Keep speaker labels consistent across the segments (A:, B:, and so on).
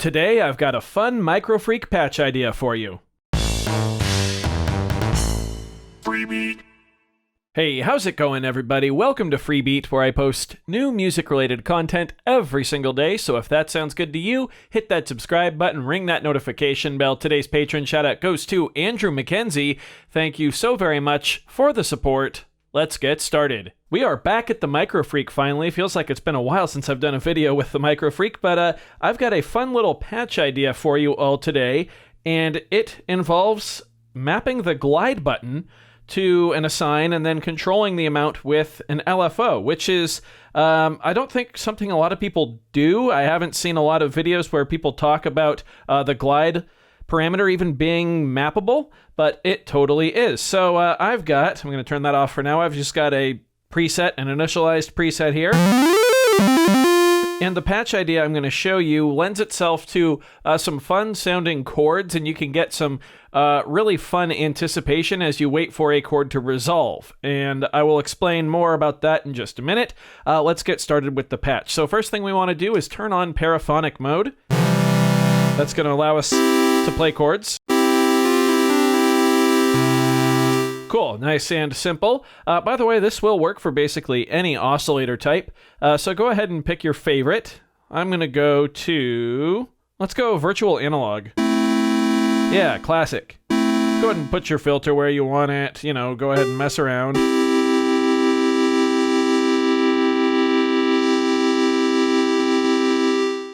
A: Today I've got a fun Microfreak patch idea for you.
B: Freebie.
A: Hey, how's it going, everybody? Welcome to Freebeat, where I post new music-related content every single day, so if that sounds good to you, hit that subscribe button, ring that notification bell. Today's patron shout-out goes to Andrew McKenzie. Thank you so very much for the support. Let's get started. We are back at the Microfreak finally. Feels like it's been a while since I've done a video with the Microfreak, but I've got a fun little patch idea for you all today, and it involves mapping the glide button to an assign and then controlling the amount with an LFO, which is, I don't think something a lot of people do. I haven't seen a lot of videos where people talk about the glide parameter even being mappable, but it totally is. So I'm going to turn that off for now. I've just got a preset, an initialized preset here. And the patch idea I'm going to show you lends itself to some fun sounding chords, and you can get some really fun anticipation as you wait for a chord to resolve. And I will explain more about that in just a minute. Let's get started with the patch. So first thing we want to do is turn on paraphonic mode. That's going to allow us to play chords. Cool, nice and simple. By the way, this will work for basically any oscillator type. So go ahead and pick your favorite. I'm going to go to, let's go virtual analog. Yeah, classic. Go ahead and put your filter where you want it. You know, go ahead and mess around.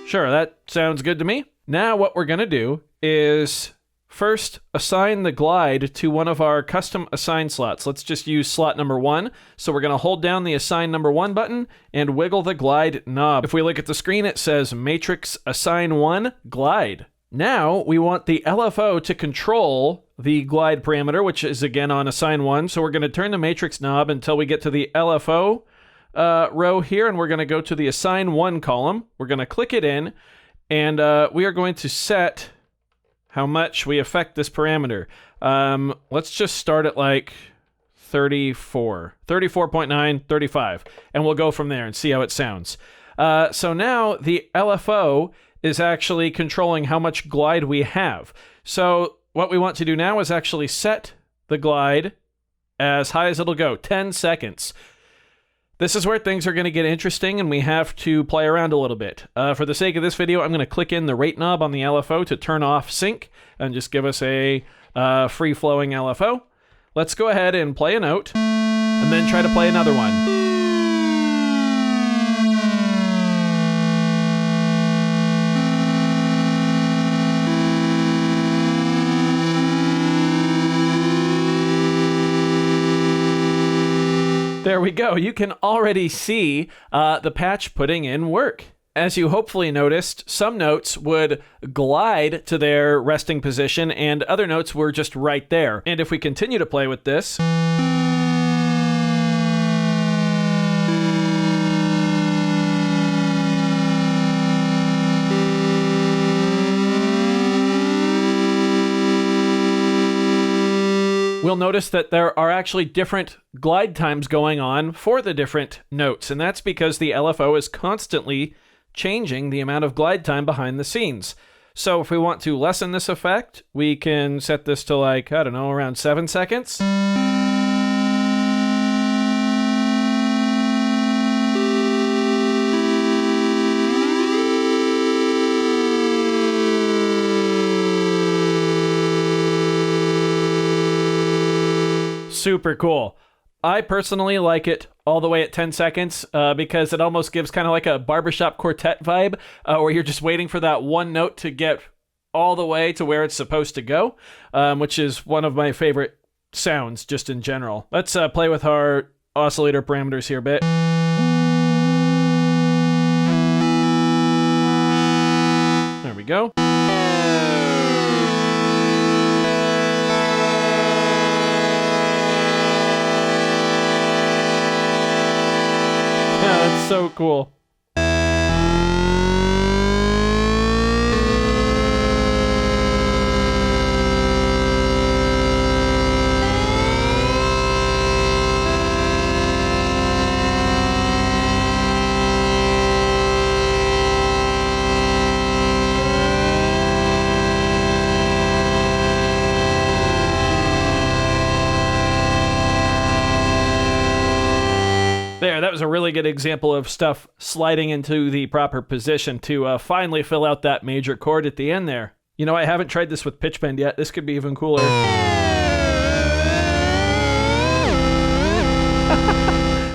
A: Sure, that sounds good to me. Now what we're going to do is first assign the glide to one of our custom assign slots. Let's just use slot number 1. So we're going to hold down the assign number 1 button and wiggle the glide knob. If we look at the screen, it says matrix assign 1 glide. Now we want the LFO to control the glide parameter, which is again on assign 1. So we're going to turn the matrix knob until we get to the LFO row here, and we're going to go to the assign 1 column. We're going to click it in, and we are going to set how much we affect this parameter. Let's just start at like 34, 34.9, 35, and we'll go from there and see how it sounds. So now the LFO is actually controlling how much glide we have. So what we want to do now is actually set the glide as high as it'll go, 10 seconds. This is where things are going to get interesting, and we have to play around a little bit. For the sake of this video, I'm going to click in the rate knob on the LFO to turn off sync and just give us a free-flowing LFO. Let's go ahead and play a note, and then try to play another one. There we go. You can already see the patch putting in work. As you hopefully noticed, some notes would glide to their resting position and other notes were just right there. And if we continue to play with this, we'll notice that there are actually different glide times going on for the different notes, and that's because the LFO is constantly changing the amount of glide time behind the scenes. So if we want to lessen this effect, we can set this to like, I don't know, around 7 seconds. Super cool. I personally like it all the way at 10 seconds because it almost gives kind of like a barbershop quartet vibe where you're just waiting for that one note to get all the way to where it's supposed to go, which is one of my favorite sounds just in general. Let's play with our oscillator parameters here a bit. There we go. Yeah, that's so cool. that was a really good example of stuff sliding into the proper position to finally fill out that major chord at the end there. You know, I haven't tried this with pitch bend yet. This could be even cooler.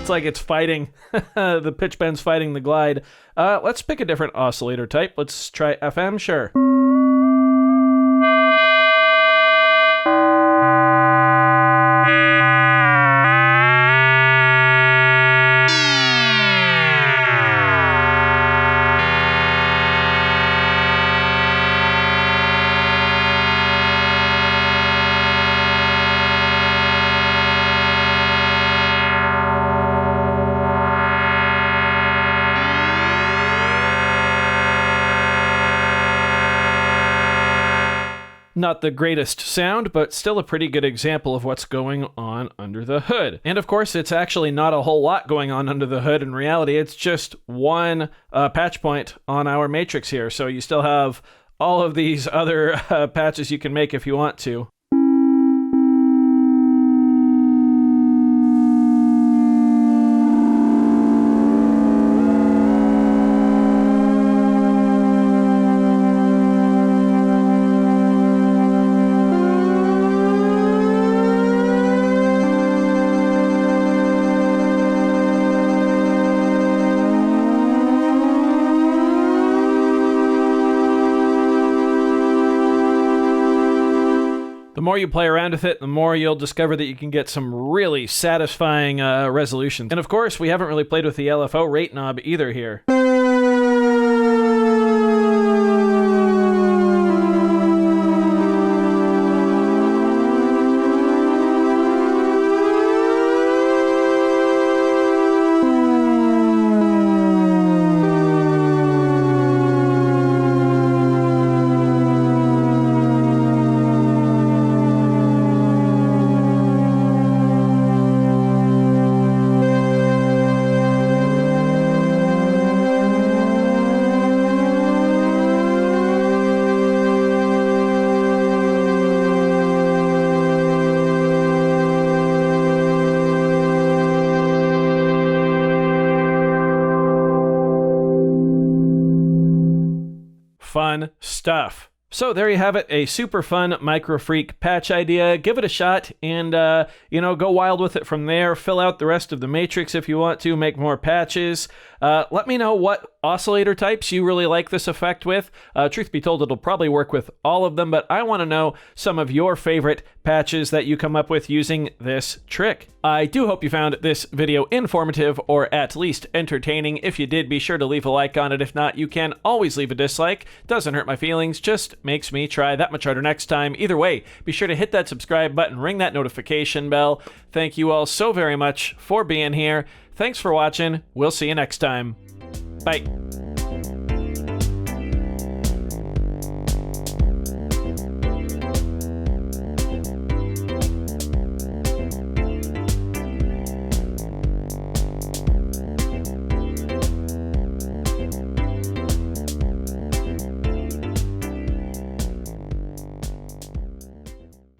A: It's like it's fighting. The pitch bend's fighting the glide. Let's pick a different oscillator type. Let's try FM, sure. Not the greatest sound, but still a pretty good example of what's going on under the hood. And of course, it's actually not a whole lot going on under the hood. In reality, it's just one patch point on our matrix here. So you still have all of these other patches you can make if you want to. The more you play around with it, the more you'll discover that you can get some really satisfying resolutions. And of course, we haven't really played with the LFO rate knob either here. Fun stuff. So there you have it, a super fun Microfreak patch idea. Give it a shot and, go wild with it from there. Fill out the rest of the matrix if you want to, make more patches. Let me know what oscillator types you really like this effect with. Truth be told, it'll probably work with all of them, but I want to know some of your favorite patches that you come up with using this trick. I do hope you found this video informative or at least entertaining. If you did, be sure to leave a like on it. If not, you can always leave a dislike. Doesn't hurt my feelings, just makes me try that much harder next time. Either way, be sure to hit that subscribe button, ring that notification bell. Thank you all so very much for being here. Thanks for watching. We'll see you next time. Bye.